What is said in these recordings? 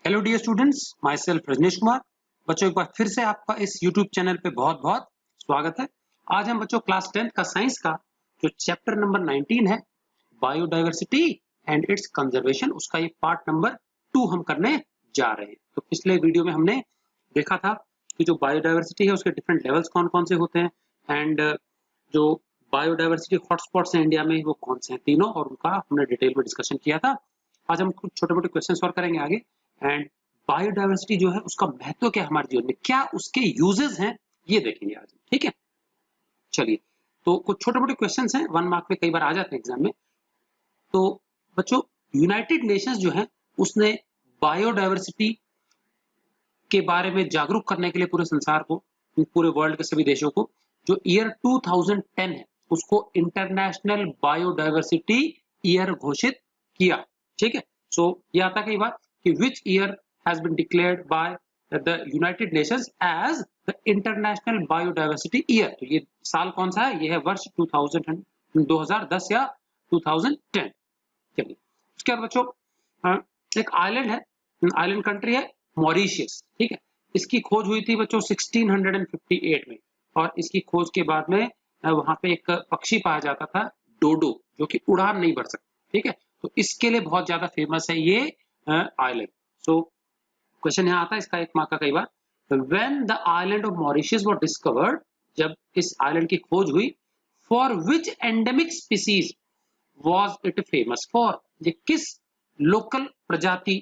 Hello dear students, myself Rajneesh Kumar. बच्चों एक बार फिर से आपका इस यूट्यूब चैनल पे बहुत बहुत स्वागत है। आज हम बच्चों क्लास 10th का साइंस का जो चैप्टर नंबर 19 है, बायोडाइवर्सिटी एंड इट्स कंजर्वेशन, उसका ये पार्ट नंबर 2 हम करने जा रहे हैं। तो पिछले वीडियो में हमने देखा था कि जो बायोडाइवर्सिटी है उसके डिफरेंट लेवल्स कौन कौन से होते हैं एंड जो बायोडाइवर्सिटी हॉटस्पॉट्स हैं इंडिया में वो कौन से हैं तीनों, और उनका हमने डिटेल में डिस्कशन किया था। आज हम कुछ छोटे मोटे क्वेश्चन सॉल्व करेंगे आगे। एंड बायोडाइवर्सिटी जो है उसका महत्व क्या है हमारे जीवन में, क्या उसके यूजेस हैं, ये देखेंगे आज। ठीक है, चलिए। तो कुछ छोटे मोटे क्वेश्चंस हैं, 1 मार्क में कई बार आ जाते हैं एग्जाम में। तो बच्चों, यूनाइटेड नेशंस जो है उसने बायोडाइवर्सिटी के बारे में जागरूक करने के लिए पूरे संसार को, पूरे वर्ल्ड के सभी देशों को, जो ईयर 2010 है उसको इंटरनेशनल बायोडाइवर्सिटी ईयर घोषित किया। ठीक है, सो ये आता कई बार कि which year has been declared by the United Nations as the international biodiversity year. तो ये साल कौन सा है? ये है वर्ष 2010 या 2010। चलिए, उसके बाद बच्चों एक आइलैंड है, आइलैंड कंट्री है मॉरिशियस। ठीक है, इसकी खोज हुई थी बच्चों 1658 में, और इसकी खोज के बाद में वहां पे एक पक्षी पाया जाता था डोडो, जो कि उड़ान नहीं भर सकता। ठीक है, तो इसके लिए बहुत ज्यादा फेमस है ये आइलैंड। सो क्वेश्चन यहाँ आता है इसका 1 मार्क का कई बार। When the island of Mauritius was discovered, जब इस आइलैंड की खोज हुई, for which endemic species was it famous for, ये किस लोकल प्रजाति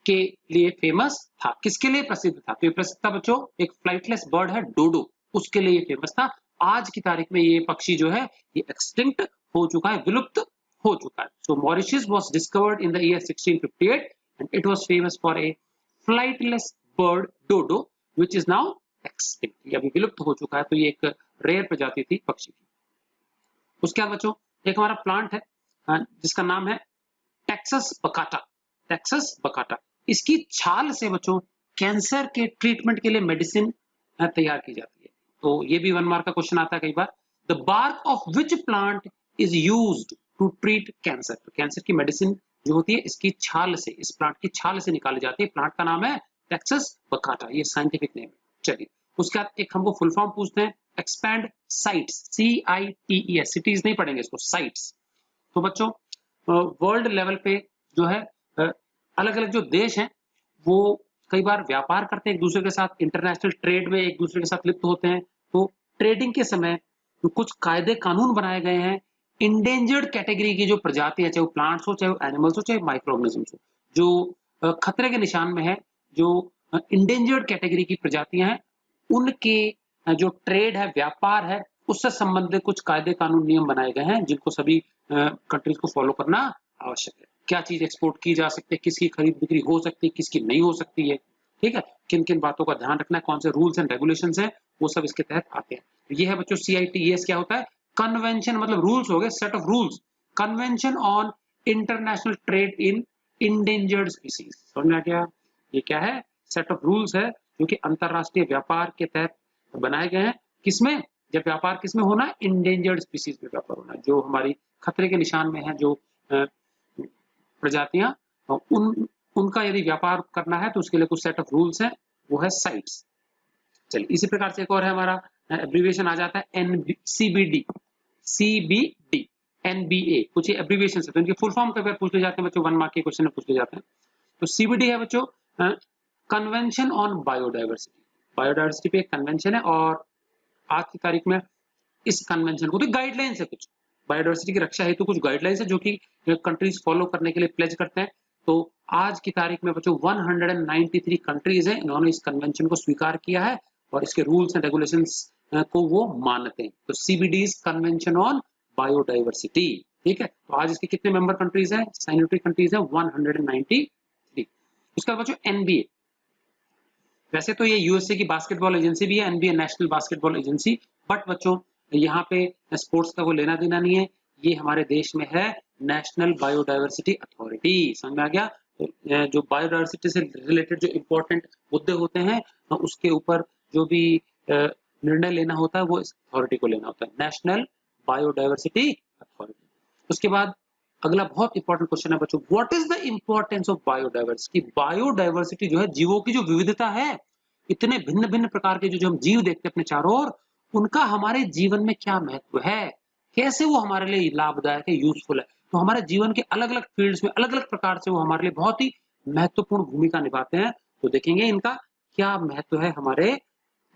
के लिए फेमस था, किसके लिए प्रसिद्ध था? तो ये प्रसिद्ध था बच्चों, एक फ्लाइटलेस बर्ड है डोडो, उसके लिए ये फेमस था। आज की तारीख में ये पक्षी जो है ये एक्सटिंक्ट हो चुका है, विलुप्त हो चुका है। So Mauritius was discovered in the year 1658 and it was famous for a flightless bird dodo which is now extinct. ये अभी विलुप्त हो चुका है, तो ये एक रेयर प्रजाति थी पक्षी की। उसके बाद बच्चों एक हमारा प्लांट है जिसका नाम है टेक्सास बकाटा। टेक्सास बकाटा, इसकी छाल से बच्चों कैंसर के ट्रीटमेंट के लिए मेडिसिन तैयार की जाती है। तो ये भी 1 मार्क का क्वेश्चन आता है कई बार। The bark of which plant is used to treat cancer. तो कैंसर की मेडिसिन जो होती है इसकी छाल से, इस प्लांट की छाल से निकाली जाती है। प्लांट का नाम है टेक्सास बकाटा, ये साइंटिफिक नेम है। चलिए, उसके बाद एक हमको फुल फॉर्म पूछते हैं, एक्सपैंड साइट्स, CITES, सिटीज नहीं पढ़ेंगे इसको, साइट्स। तो बच्चों वर्ल्ड लेवल पे जो है अलग अलग जो देश हैं वो कई बार व्यापार करते हैं एक दूसरे के साथ, इंटरनेशनल ट्रेड में एक दूसरे के साथ लिप्त होते हैं। तो ट्रेडिंग के समय कुछ कायदे कानून बनाए गए हैं इंडेंजर्ड कैटेगरी की जो प्रजातियां, चाहे वो प्लांट्स हो, चाहे वो एनिमल्स हो, चाहे माइक्रो ऑर्गेनिजम्स हो, जो खतरे के निशान में है, जो इंडेंजर्ड कैटेगरी की प्रजातियां हैं, उनके जो ट्रेड है, व्यापार है, उससे संबंधित कुछ कायदे कानून नियम बनाए गए हैं जिनको सभी कंट्रीज को फॉलो करना आवश्यक है। क्या चीज एक्सपोर्ट की जा सकती है, किसकी खरीद बिक्री हो सकती है, किसकी नहीं हो सकती है। ठीक है, किन किन बातों का ध्यान रखना है, कौन से रूल्स एंड रेगुलेशंस हैं, वो सब इसके तहत आते हैं। तो ये है बच्चों CITES। क्या होता है? कन्वेंशन, मतलब रूल्स हो गए, set of rules, convention on international trade in endangered species. समझ में आ गया? ये क्या है? सेट ऑफ रूल्स है जो कि अंतरराष्ट्रीय व्यापार के तहत बनाए गए हैं। किसमें? जब व्यापार किसमें होना? इंडेंजर्ड स्पीसीज में व्यापार होना, जो हमारी खतरे के निशान में है, जो प्रजातियां, उनका यदि व्यापार करना है तो उसके लिए कुछ सेट ऑफ रूल्स है, वो है साइट्स। चलिए, इसी प्रकार से एक और है हमारा एब्रीविएशन आ जाता है CBD, NBA, कुछ ये एब्रीविएशन है, तो इनके फुल फॉर्म कई बार पूछ ले जाते हैं बच्चों, 1 मार्क के क्वेश्चन में पूछ ले जाते हैं। तो CBD है बच्चों कन्वेंशन ऑन बायोडाइवर्सिटी। बायोडाइवर्सिटी पे एक कन्वेंशन है, और आज की तारीख में इस कन्वेंशन को, तो गाइडलाइंस है, कुछ बायोडाइवर्सिटी की रक्षा हेतु कुछ गाइडलाइंस है जो कि कंट्रीज फॉलो करने के लिए प्लेज करते हैं। तो आज की तारीख में बच्चों 193 कंट्रीज हैं, इन्होंने इस कन्वेंशन को स्वीकार किया है और इसके रूल्स एंड रेगुलेशंस को वो मानते हैं। तो CBD कन्वेंशन ऑन बायोडाइवर्सिटी। ठीक है, तो आज इसके कितने मेंबर कंट्रीज हैं, साइनेटरी कंट्रीज हैं? 193। उसके बाद बच्चों NBA, वैसे तो ये USA की बास्केटबॉल एजेंसी भी है, NBA national basketball agency, but बच्चों यहाँ पे स्पोर्ट्स का वो लेना देना नहीं है। ये हमारे देश में है नेशनल बायोडाइवर्सिटी अथॉरिटी। समझ में आ गया? तो जो बायोडाइवर्सिटी से रिलेटेड जो इंपॉर्टेंट मुद्दे होते हैं उसके ऊपर जो भी निर्णय लेना होता है वो इस अथॉरिटी को लेना होता है, नेशनल बायोडाइवर्सिटी अथॉरिटी। उसके बाद अगला बहुत इंपॉर्टेंट क्वेश्चन है बच्चों, what is the importance of biodiversity? Biodiversity जो है, जीवों की जो विविधता है, इतने भिन्न भिन्न प्रकार के जो हम जीव देखते हैं अपने चारों ओर, उनका हमारे जीवन में क्या महत्व है, कैसे वो हमारे लिए लाभदायक है, यूजफुल है। तो हमारे जीवन के अलग अलग फील्ड्स में अलग अलग प्रकार से वो हमारे लिए बहुत ही महत्वपूर्ण भूमिका निभाते हैं। तो देखेंगे इनका क्या महत्व है हमारे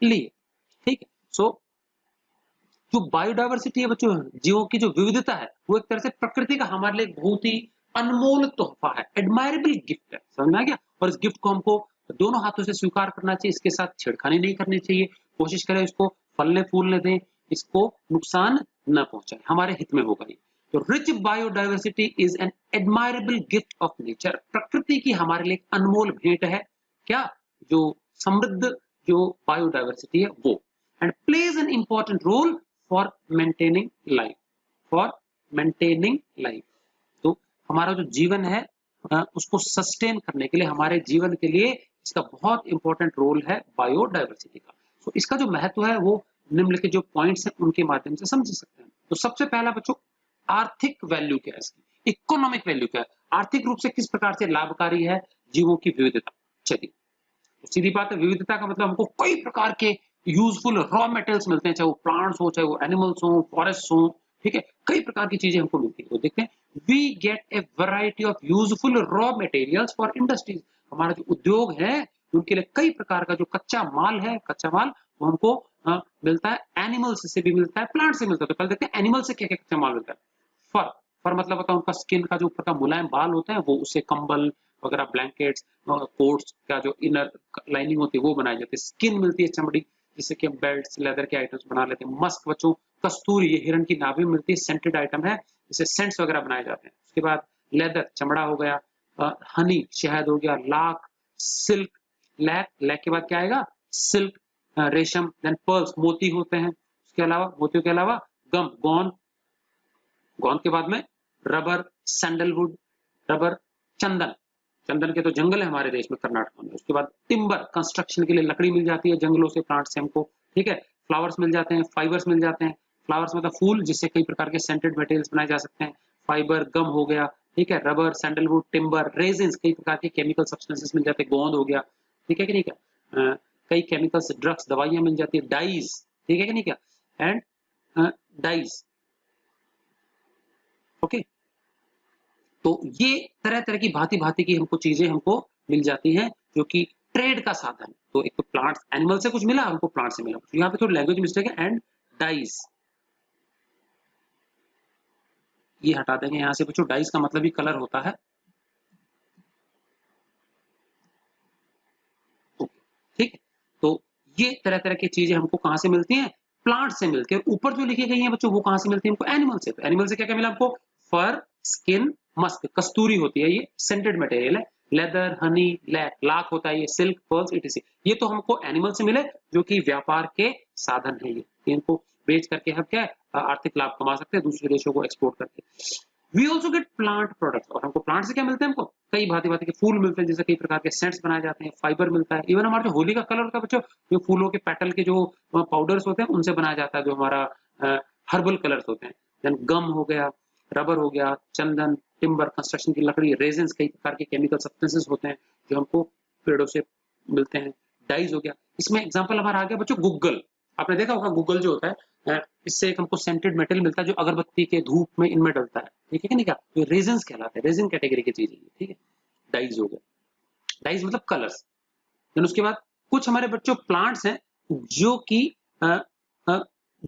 लिए। ठीक है, सो जो बायोडाइवर्सिटी है बच्चों, जीवों की जो विविधता है, वो एक तरह से प्रकृति का हमारे लिए बहुत ही अनमोल तोहफा है, एडमायरेबल गिफ्ट है। समझ में आ गया? और इस गिफ्ट को हमको दोनों हाथों से स्वीकार करना चाहिए, इसके साथ छेड़खानी नहीं करनी चाहिए, कोशिश करें इसको फलने फूलने दें, इसको नुकसान न पहुंचाए, हमारे हित में होगा ये। तो rich biodiversity is an admirable gift of nature, प्रकृति की हमारे लिए अनमोल भेंट है क्या, जो समृद्ध जो बायोडाइवर्सिटी है वो, and plays an important role for maintaining life, for maintaining life. तो हमारा जो जीवन है उसको सस्टेन करने के लिए, हमारे जीवन के लिए इसका बहुत इंपॉर्टेंट रोल है बायोडाइवर्सिटी का। तो इसका जो महत्व है वो निम्नलिखित जो पॉइंट्स हैं उनके माध्यम से समझ सकते हैं। तो सबसे पहला बच्चों, आर्थिक वैल्यू क्या है इसकी, इकोनॉमिक वैल्यू क्या है, आर्थिक रूप से किस प्रकार से लाभकारी है जीवों की विविधता। चलिए, तो सीधी बात है, विविधता का मतलब हमको कई प्रकार के यूजफुल रॉ मटेरियल्स मिलते हैं, चाहे वो प्लांट्स हो, चाहे वो एनिमल्स हो, फॉरेस्ट हो, ठीक है, कई प्रकार की चीजें हमको मिलती है। तो देखते हैं, we get a variety of useful raw materials for industries, हमारा जो उद्योग है उनके लिए कई प्रकार का जो कच्चा माल है, कच्चा माल वो हमको मिलता है, एनिमल्स से भी मिलता है, प्लांट से मिलता है। तो पहले देखते हैं एनिमल से क्या क्या कच्चा माल मिलता है। फर, फर मतलब होता है उनका स्किन का जो ऊपर का मुलायम बाल होता है, वो उससे कंबल वगैरह, ब्लैंकेट्स, कोट्स का जो इनर लाइनिंग होती है वो बनाई जाती है। स्किन मिलती है, चमड़ी, जिससे कि हम बेल्ट्स, लेदर के आइटम्स बना लेते हैं। मस्क बच्चों, कस्तूरी, ये हिरण की नाभि में मिलती है, सेंटेड आइटम है, इससे सेंट्स वगैरह बनाए जाते हैं। उसके बाद लेदर, चमड़ा हो गया, हनी, शहद हो गया, लाख, सिल्क, लैक, लैक के बाद क्या आएगा, सिल्क, रेशम, देन पर्ल्स, मोती होते हैं। उसके अलावा, मोतियों के अलावा गम, गोंद, गोंद के बाद में रबर, सैंडलवुड, रबर, चंदन, चंदन के तो जंगल है हमारे देश में, कर्नाटक में। उसके बाद टिम्बर, कंस्ट्रक्शन के लिए लकड़ी मिल जाती है जंगलों से, प्लांट से हमको, ठीक है। फ्लावर्स मिल जाते हैं, फाइबर्स मिल जाते हैं, फ्लावर्स मतलब फूल, जिससे कई प्रकार के सेंटेड मटेरियल्स बनाए जा सकते हैं। फाइबर, गम हो गया, ठीक है, रबर, सैंडलवुड, टिम्बर, रेजिन्स, कई प्रकार के केमिकल सब्सटेंसेस मिल जाते हैं, गोंद हो गया, ठीक है कि नहीं क्या, कई केमिकल्स, ड्रग्स, दवाइयां मिल जाती है, डाइज, ठीक है कि नहीं क्या, एंड डाइज, ओके। तो ये तरह तरह की भांति भांति की हमको चीजें हमको मिल जाती हैं, जो कि ट्रेड का साधन। तो एक तो प्लांट्स, एनिमल से कुछ मिला, हमको प्लांट से मिला। तो यहाँ पे थोड़ी लैंग्वेज मिस्टेक है, एंड डाइज, ये हटा देंगे यहाँ से बच्चों। डाइज का मतलब ही कलर होता है, ठीक है। तो ये तरह तरह की चीजें हमको कहाँ से मिलती हैं, प्लांट से मिलती है। ऊपर जो लिखी गई है बच्चों, वो कहाँ से मिलती है हमको, एनिमल से। तो एनिमल से क्या क्या मिला हमको, फर, स्किन, मस्क, कस्तूरी होती है, ये सेंटेड मटेरियल है, लेदर, हनी, लैक, लाख होता है ये, सिल्क, पर्ल्स, इटीसी, ये तो हमको एनिमल से मिले, जो कि व्यापार के साधन है। ये इनको बेच करके हम क्या आर्थिक लाभ कमा सकते हैं, दूसरे देशों को एक्सपोर्ट करके। We also get plant products, और हमको प्लांट से क्या मिलते हैं, हमको कई भांति भांति के फूल मिलते हैं, जैसे कई प्रकार के सेंट्स बनाए जाते हैं, फाइबर मिलता है, इवन हमारा जो होली का कलर होता है बच्चों, जो फूलों के पेटल के जो पाउडर्स होते हैं उनसे बनाया जाता है, जो हमारा हर्बल कलर्स होते हैं। देन गम हो गया, रबर हो गया, चंदन, टिम्बर, कंस्ट्रक्शन की लकड़ी, रेजिन्स, कई प्रकार के केमिकल सब्सटेंसेस होते हैं जो हमको पेड़ों से मिलते हैं। डाइज हो गया, इसमें एग्जांपल हमारा आ गया बच्चों गूगल, आपने देखा होगा गूगल जो होता है, इससे एक हमको सेंटेड मेटल मिलता है, जो अगरबत्ती के धूप में इनमें डलता है, ठीक है नहीं क्या, तो रेजिन्स कहलाते हैं, रेजिन कैटेगरी की चीज है, ठीक है। डाइज हो गया, डाइज मतलब कलर्स। देन उसके बाद कुछ हमारे बच्चों प्लांट्स हैं जो कि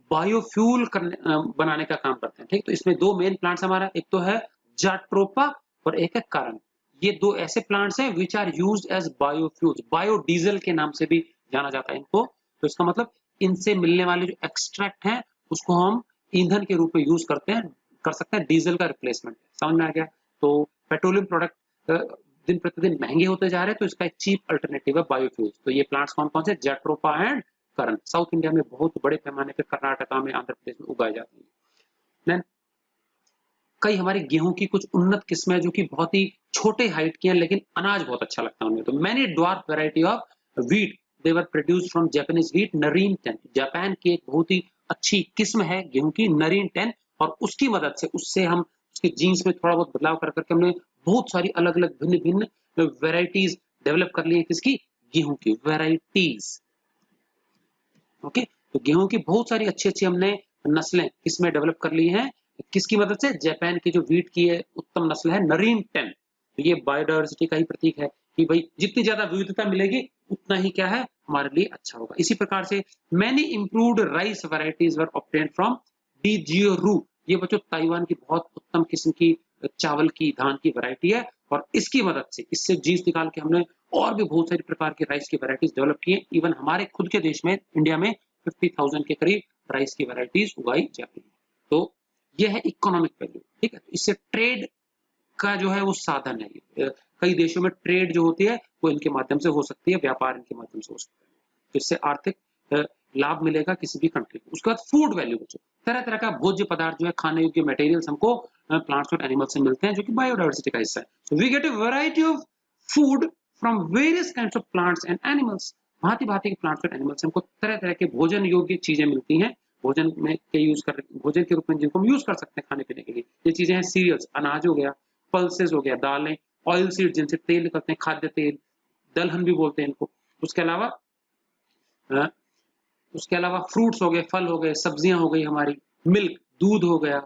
बायोफ्यूल बनाने का काम करते हैं, ठीक। तो इसमें दो मेन प्लांट्स हमारा, एक तो है जाट्रोपा और एक है कारण। ये दो ऐसे प्लांट्स हैं which are used as biofuels, biodiesel के नाम से भी जाना जाता है इनको। तो इसका मतलब इनसे मिलने वाले जो एक्सट्रैक्ट हैं उसको हम ईंधन के रूप में यूज करते हैं, कर सकते हैं, डीजल का रिप्लेसमेंट। समझ में आ गया? तो पेट्रोलियम प्रोडक्ट दिन प्रतिदिन महंगे होते जा रहे हैं, तो इसका एक चीप अल्टरनेटिव है बायोफ्यूल्स। तो ये प्लांट्स कौन कौन से, जाट्रोपा एंड करण, साउथ इंडिया में बहुत बड़े पैमाने पर, कर्नाटका में, आंध्र प्रदेश में उगाए जाते हैं। देन कई हमारे गेहूं की कुछ उन्नत किस्में जो कि बहुत ही छोटे हाइट की हैं, लेकिन अनाज बहुत अच्छा लगता है उनमें। तो many dwarf variety of wheat they were produced from Japanese wheat, Narine 10, Japan की एक बहुत ही अच्छी किस्म है गेहूं की, नरीन 10, और उसकी मदद से, उससे हम उसके जीन्स में थोड़ा बहुत बदलाव कर करके हमने बहुत सारी अलग अलग भिन्न भिन्न वेराइटीज डेवलप कर ली है। किसकी? गेहूं की वेराइटीज। ओके, तो गेहूं की बहुत सारी अच्छी अच्छी हमने नस्लें किसमें डेवलप कर ली हैं? किसकी मदद से? जापान की जो व्हीट की है उत्तम नस्ल है नरीन 10। तो ये बायोडायवर्सिटी का ही प्रतीक है कि भाई जितनी ज्यादा विविधता मिलेगी उतना ही क्या है हमारे लिए अच्छा होगा। इसी प्रकार से many improved rice varieties were obtained from Dee Geo Woo. ये बच्चों ताइवान की बहुत उत्तम किस्म की चावल की धान की वैरायटी है और इसकी मदद से इससे जीन्स निकाल के हमने और भी बहुत सारी प्रकार की राइस की वैरायटीज डेवलप की है। इवन हमारे खुद के देश में इंडिया में 50,000 के करीब राइस की वैरायटीज उगाई जाती है। तो ये है इकोनॉमिक वैल्यू। ठीक है, तो इससे ट्रेड का जो है वो साधन है। कई देशों में ट्रेड जो होती है वो इनके माध्यम से हो सकती है, व्यापार इनके माध्यम से हो सकता है, जिससे आर्थिक लाभ मिलेगा किसी भी कंट्री को। उसके बाद फूड वैल्यू बच्चों, तरह तरह का भोज्य पदार्थ जो है खाने योग्य मटेरियल्स हमको प्लांट्स और एनिमल्स से मिलते हैं जो कि बायोडायवर्सिटी का हिस्सा है। So we get a variety of food from various kinds of plants and animals. भांति भांति के प्लांट्स और एनिमल्स से हमको तरह तरह के भोजन योग्य चीजें मिलती हैं। भोजन में भोजन के रूप में जिनको हम यूज कर सकते हैं खाने पीने के लिए। ये चीजें हैं सीरियल्स, अनाज हो गया, पल्सेस हो गया, दालें, ऑयल सीड जिनसे तेल निकलते हैं, खाद्य तेल, दलहन भी बोलते हैं इनको। उसके अलावा फ्रूट्स हो गए, फल हो गए, सब्जियां हो गई हमारी, मिल्क दूध हो गया,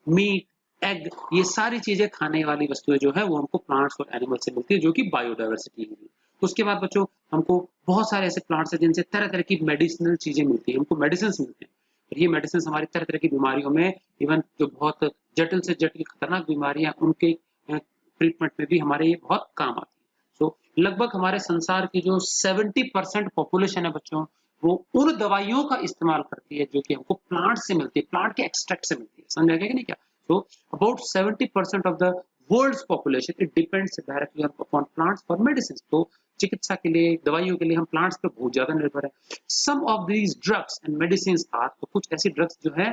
मीट, एग, ये सारी चीजें खाने वाली वस्तुएं जो है वो हमको प्लांट्स और एनिमल से मिलती है जो कि बायोडायवर्सिटी है। उसके बाद बच्चों हमको बहुत सारे ऐसे प्लांट्स हैं जिनसे तरह तरह की मेडिसिनल चीजें मिलती है, हमको मेडिसिन मिलते हैं। और ये मेडिसिन हमारी तरह तरह की बीमारियों में, इवन जो बहुत जटिल से जटिल खतरनाक बीमारियां उनके ट्रीटमेंट में भी हमारे ये बहुत काम आती है। सो लगभग हमारे संसार की जो 70% पॉपुलेशन है बच्चों, वो उन दवाइयों का इस्तेमाल करती है जो कि हमको प्लांट से मिलती है, प्लांट के एक्सट्रैक्ट से मिलती है। समझ आ गया कि नहीं क्या? So about 70% of the world's population it depends directly upon plants for medicine. तो चिकित्सा के लिए, दवाइयों के लिए हम प्लांट्स पे बहुत ज्यादा निर्भर है। Some of these drugs and medicine are, तो कुछ ऐसी ड्रग्स जो है,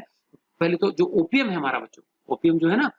पहले तो जो ओपियम है हमारा बच्चों, ओपियम जो है ना,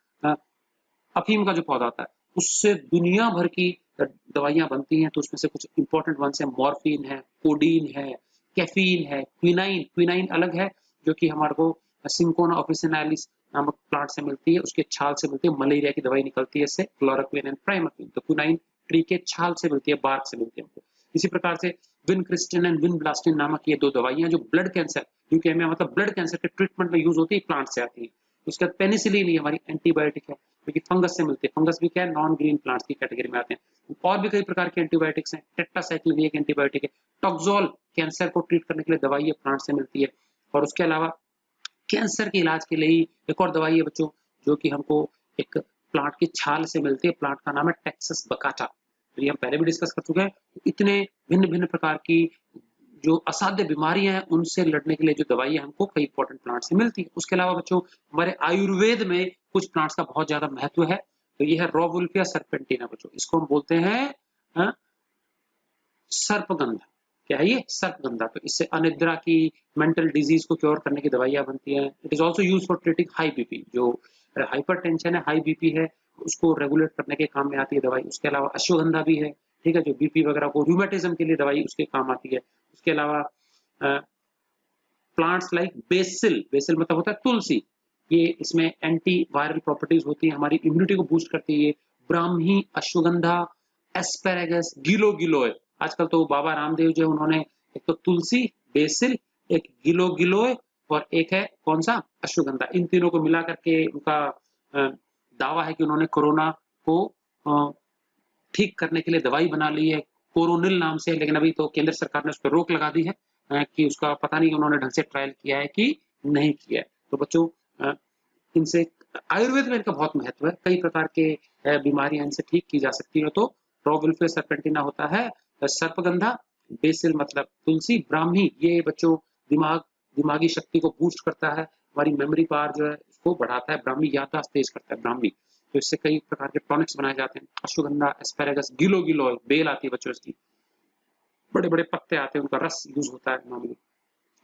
अफीम का जो पौधा होता है, उससे दुनिया भर की दवाइयां बनती हैं। तो उसमें से कुछ इंपॉर्टेंट वंस है, मॉर्फिन है, कोडीन है, कैफीन है, क्विनाइन। क्विनाइन अलग है जो कि हमारे को सिंकोना ऑफिसिनालिस नामक प्लांट से मिलती है, उसके छाल से मिलती है। मलेरिया की दवाई निकलती है इससे, क्लोरोक्विन एंड प्राइमक्विन। तो क्विनाइन ट्री के छाल से मिलती है, बार्क से मिलती है हमको। इसी प्रकार से विनक्रिस्टिन एंड विनब्लास्टिन नामक ये दो दवाइयां जो ब्लड कैंसर, ल्यूकेमिया मतलब ब्लड कैंसर के ट्रीटमेंट में यूज होती है, प्लांट से आती है। उसके बाद पेनिसिलिन ये हमारी एंटीबायोटिक है जो कि फंगस से मिलती है। फंगस भी क्या है, नॉन ग्रीन प्लांट्स की कैटेगरी में आते हैं। और भी कई प्रकार के एंटीबायोटिक्स हैं। टेट्रासाइक्लिन भी एक एंटीबायोटिक है। टॉक्सोल कैंसर को ट्रीट करने के लिए दवाई है, प्लांट से मिलती है। और उसके अलावा कैंसर के इलाज के लिए एक और दवाई है बच्चों जो कि हमको एक प्लांट की छाल से मिलती है। प्लांट का नाम है टेक्सस बकाटा। तो ये हम पहले भी डिस्कस कर चुके हैं। इतने भिन्न भिन्न प्रकार की जो असाध्य बीमारियां हैं उनसे लड़ने के लिए जो दवाइयां हमको कई इंपॉर्टेंट प्लांट से मिलती है। उसके अलावा बच्चों हमारे आयुर्वेद में कुछ प्लांट्स का बहुत ज्यादा महत्व है। तो ये है रोवुल्फिया सर्पेंटिना बच्चों, इसको हम बोलते हैं सर्पगंधा। क्या है ये? सर्पगंधा। तो इससे अनिद्रा की, मेंटल डिजीज को क्योर करने की दवाइयां बनती हैं। It is also use for treating high BP, जो हाइपरटेंशन है, हाई बीपी है, उसको रेगुलेट करने के काम में आती है दवाई। उसके अलावा अश्वगंधा भी है, ठीक है, जो बीपी वगैरह को, रूमेटिज्म के लिए दवाई उसके काम आती है। उसके अलावा प्लांट्स लाइक बेसिल, बेसिल मतलब होता है तुलसी, ये इसमें एंटी वायरल प्रॉपर्टीज होती है, हमारी इम्यूनिटी को बूस्ट करती है। ब्राह्मी, अश्वगंधा, एस्पेरेगस, गिलो गिलोय। आजकल तो बाबा रामदेव जो उन्होंने एक तो तुलसी, बेसिल, एक गिलो गिलोय और एक है कौन सा, अश्वगंधा, इन तीनों को मिला करके उनका दावा है कि उन्होंने कोरोना को ठीक करने के लिए दवाई बना ली है कोरोनिल नाम से। लेकिन अभी तो केंद्र सरकार ने उस पर रोक लगा दी है कि उसका पता नहीं उन्होंने ढंग से ट्रायल किया है कि नहीं किया है। तो बच्चों इनसे आयुर्वेद में इनका बहुत महत्व है। कई प्रकार के बीमारियां इनसे ठीक की जा सकती है। तो रोवुल्फिया सर्पेंटिना होता है सर्पगंधा, बेसिल मतलब तुलसी, ब्राह्मी ये बच्चों दिमागी शक्ति को बूस्ट करता है, हमारी मेमोरी पावर जो है उसको बढ़ाता है। ब्राह्मी याददाश्त तेज करता है ब्राह्मी, तो इससे कई प्रकार के टॉनिक्स बनाए जाते हैं। अश्वगंधा, एस्पेरेगस, गिलो गिलोय, बेल आती है बच्चों इसकी, बड़े बड़े पत्ते आते हैं, उनका रस यूज होता है नॉर्मली।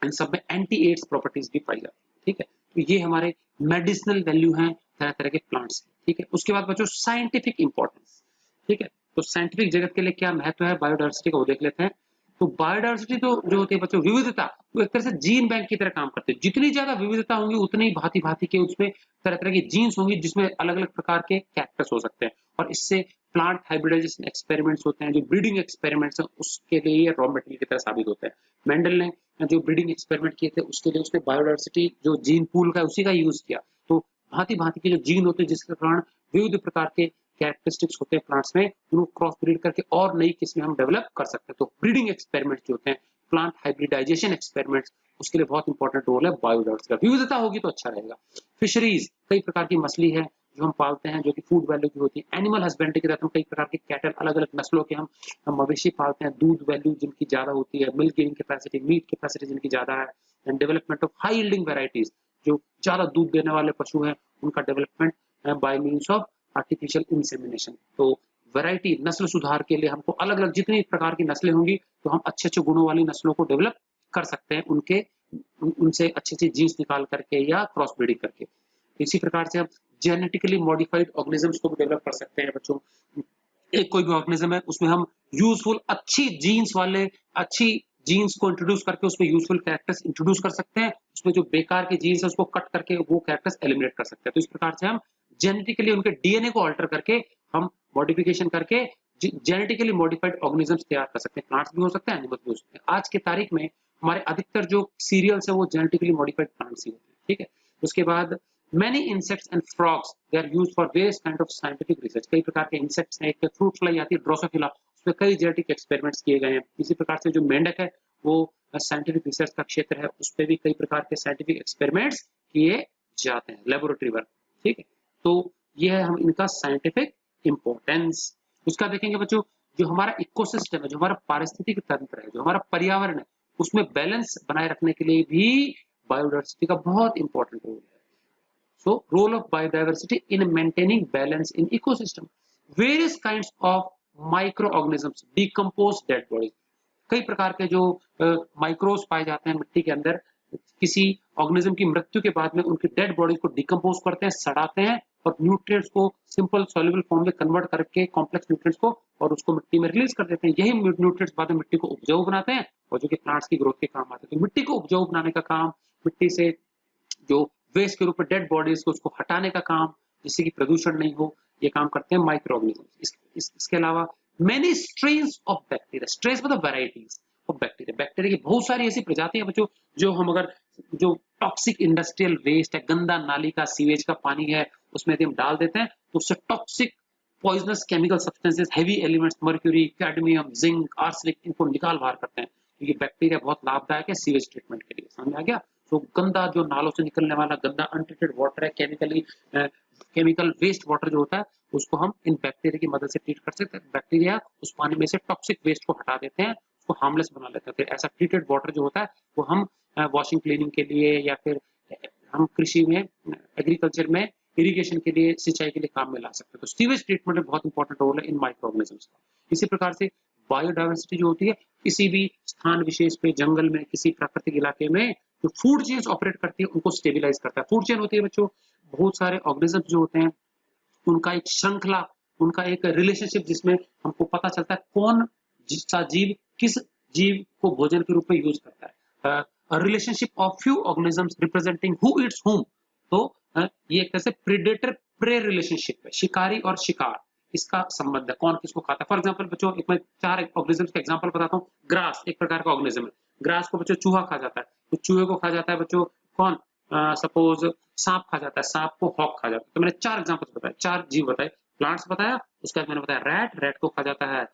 इन सब में एंटी एड्स प्रॉपर्टीज भी पाई जाती है। ठीक है, तो ये हमारे मेडिसिनल वैल्यू हैं तरह तरह के प्लांट्स। ठीक है, उसके बाद बच्चों साइंटिफिक इंपॉर्टेंस। ठीक है, तो साइंटिफिक जगत के लिए क्या महत्व है बायोडायवर्सिटी का वो देख लेते हैं। तो बायोडायवर्सिटी तो जो होती है बच्चों विविधता, वो एक तरह से जीन बैंक की तरह काम करते हैं। जितनी ज्यादा विविधता होंगी उतनी भांति-भांति के उसमें तरह-तरह की जीन्स होंगी जिसमें अलग-अलग प्रकार के कैरेक्टर्स हो सकते हैं और इससे प्लांट हाइब्रिडाइजेशन एक्सपेरिमेंट्स होते हैं, जो ब्रीडिंग एक्सपेरिमेंट्स हैं उसके लिए ये रॉ मटेरियल की तरह साबित होते हैं। मेंडल ने जो ब्रीडिंग एक्सपेरिमेंट किए थे उसके लिए उसने बायोडायवर्सिटी जो जीन पूल का है उसी का यूज किया। तो भांति-भांति के जो जीन होते हैं जिसके कारण विविध प्रकार के कैरेक्टरिस्टिक्स होते हैं प्लांट्स में, उनको क्रॉस ब्रीड करके और नई किस्में हम डेवलप कर सकते हैं। तो ब्रीडिंग एक्सपेरिमेंट्स जो होते हैं, प्लांट हाइब्रिडाइजेशन एक्सपेरिमेंट्स, उसके लिए बहुत इंपॉर्टेंट रोल है बायोडायवर्सिटी का। विविधता होगी तो अच्छा रहेगा। फिशरीज, कई प्रकार की मछली है जो हम पालते हैं जो कि फूड वैल्यू की होती है। एनिमल हस्बेंड्री के तहत हम कई प्रकार के कैटल, अलग-अलग नस्लों के हम मवेशी पालते हैं। दूध वैल्यू जिनकी ज्यादा होती है, milk giving capacity, meat capacity जिनकी ज्यादा है, and development of high yielding varieties, जो ज्यादा दूध देने वाले पशु हैं उनका development by means of artificial insemination. तो वैरायटी, नस्ल सुधार के लिए हमको अलग-अलग जितनी प्रकार की नस्लें होंगी तो हम अच्छे-अच्छे गुणों वाली नस्लों को डेवलप कर सकते हैं उनसे अच्छी-अच्छी जीन्स निकाल करके या क्रॉस ब्रीडिंग करके। इसी प्रकार से हम जेनेटिकली मॉडिफाइड ऑर्गेनिजम्स को भी डेवलप कर सकते हैं बच्चों। एक कोई भी ऑर्गेनिज्म है उसमें हम यूजफुल अच्छी जीन्स वाले अच्छी जीन्स को इंट्रोड्यूस करके उसमें यूजफुल कैरेक्टर्स इंट्रोड्यूस कर सकते हैं। उसमें जो बेकार की जीन्स है उसको कट करके वो कैरेक्टर्स एलिमिनेट कर सकते हैं। तो इस प्रकार से हम जेनेटिकली उनके डीएनए को अल्टर करके हम मॉडिफिकेशन करके जेनेटिकली मॉडिफाइड ऑर्गेनिजम्स तैयार कर सकते हैं। प्लांट्स भी हो सकते हैं, एनिमल्स भी हो सकते हैं। आज की तारीख में हमारे अधिकतर जो सीरियल्स है वो जेनेटिकली मॉडिफाइड प्लांट्स ही होते हैं। ठीक है, उसके बाद many insects and frogs they are used for various kind of scientific research। कई प्रकार के इंसेक्ट्स हैं, एक फ्रूट फ्लाई आती है ड्रोसोफिला, उसमें कई जेनेटिक एक्सपेरिमेंट्स किए गए हैं। इसी प्रकार से जो मेंढक है वो साइंटिफिक रिसर्च का क्षेत्र है, उस पर भी कई प्रकार के साइंटिफिक एक्सपेरिमेंट्स किए जाते हैं, लेबोरेटरी वर्क। ठीक है, तो ये है हम इनका साइंटिफिक इंपॉर्टेंस। उसका देखेंगे बच्चों, जो हमारा इकोसिस्टम है, जो हमारा पारिस्थितिक तंत्र है, जो हमारा पर्यावरण है, उसमें बैलेंस बनाए रखने के लिए भी बायोडायवर्सिटी का बहुत इंपॉर्टेंट रोल है। So, role of biodiversity in maintaining balance in ecosystem. Various kinds of microorganisms decompose dead bodies. कई प्रकार के जो माइक्रोब्स पाए जाते हैं मिट्टी के अंदर, किसी ऑर्गेनिज्म की मृत्यु के बाद में उनकी डेड बॉडी को डिकम्पोज करते हैं, सड़ाते हैं और न्यूट्रिएंट्स को सिंपल सॉल्युबल फॉर्म में कन्वर्ट करके कॉम्प्लेक्स न्यूट्रिएंट्स को और उसको मिट्टी में रिलीज कर देते हैं। यही न्यूट्रिएंट्स बाद में मिट्टी को उपजाऊ बनाते हैं और जो कि प्लांट्स की ग्रोथ के काम आते हैं। तो मिट्टी को उपजाऊ बनाने का काम, मिट्टी से जो वेस्ट के रूप में डेड बॉडीज को उसको हटाने का काम, जिससे कि प्रदूषण नहीं हो, ये काम करते हैं माइक्रो ऑर्गेनिजम्स। इसके अलावा many strains of bacteria, strains मतलब वैरायटीज ऑफ बैक्टीरिया, बैक्टीरिया की बहुत सारी ऐसी प्रजातियां बच्चों जो हम अगर जो टॉक्सिक इंडस्ट्रियल वेस्ट है, गंदा नाली का सीवेज का पानी है, उसमें यदि हम डाल देते हैं तो उससे toxic poisonous chemical substances, heavy elements, mercury, cadmium, zinc, arsenic, इनको निकाल बाहर करते हैं। क्योंकि बैक्टीरिया बहुत लाभदायक है सीवेज ट्रीटमेंट के लिए। समझ में आ गया? तो गंदा जो नालों से निकलने वाला गंदा अनट्रीटेड वाटर है, केमिकल वेस्ट वाटर जो होता है, उसको हम इन बैक्टीरिया की मदद से ट्रीट कर सकते हैं। बैक्टीरिया उस पानी में से टॉक्सिक वेस्ट को हटा देते हैं, उसको हार्मलेस बना लेते हैं। फिर ऐसा ट्रीटेड वाटर जो होता है वो हम वॉशिंग क्लीनिंग के लिए या फिर हम कृषि में, एग्रीकल्चर में, इरिगेशन के लिए, सिंचाई के लिए काम में ला सकते हैं। तो सीवेज ट्रीटमेंट में बहुत इंपॉर्टेंट रोल है इन माइक्रो ऑर्गेनिजम्स का। इसी प्रकार से बायोडायवर्सिटी जो होती है, किसी भी स्थान विशेष पे, जंगल में, किसी प्राकृतिक इलाके में जो फूड चेन्स ऑपरेट करती है उनको स्टेबलाइज करता है। फूड चेन होती है बच्चों, बहुत सारे ऑर्गेनिजम्स जो होते हैं उनका एक श्रृंखला, उनका एक रिलेशनशिप जिसमें हमको पता चलता है कौन सा जीव किस जीव को भोजन के रूप में यूज करता है। Relationship of few organisms representing who Yeats हुम। तो ये एक तरह से प्रेडेटर प्रे रिलेशनशिप है, शिकारी और शिकार, इसका संबंध है, कौन किसको खाता है। फॉर एग्जांपल बच्चों, एक मैं 4 ऑर्गेनिजम्स का एग्जांपल बताता हूँ। ग्रास एक प्रकार का ऑर्गेनिज्म है। ग्रास को बच्चों चूहा खा जाता है, तो चूहे को खा जाता है बच्चों कौन, सपोज सांप खा जाता है, सांप को हॉक खा जाता है। तो मैंने 4 एग्जांपल्स बताए, 4 जीव बताए। प्लांट्स बताया, उसके बाद मैंने बताया रैट, रैट को खा जाता है